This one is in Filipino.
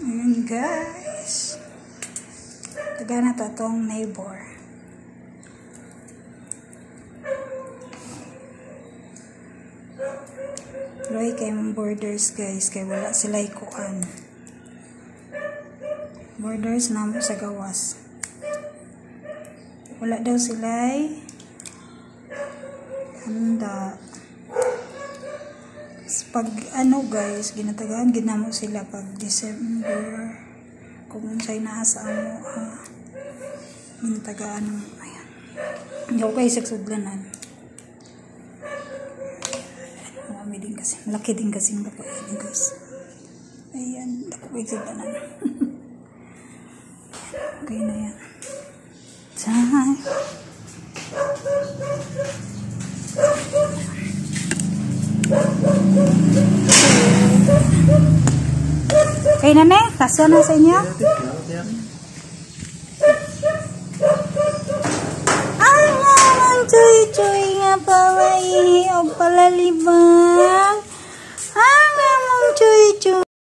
Ayan guys. Taga na to itong neighbor. Loy kay borders guys. Kay wala sila ikuan. Borders na mo sa gawas. Wala daw sila handa. Pag ano guys, ginatagaan ginamo sila pag December. Kung unsay naa sa amo ginatagaan mo. Ayan. Hindi ako kayo sagsudlanan. Marami din kasi. Malaki din kasi yung bako yan guys. Ayan. Ako kayo sagsudlanan. Okay na yan. Time. Okay na ne? Kasya na sa inyo? Ang chuy-chuy nga pala o palalibang.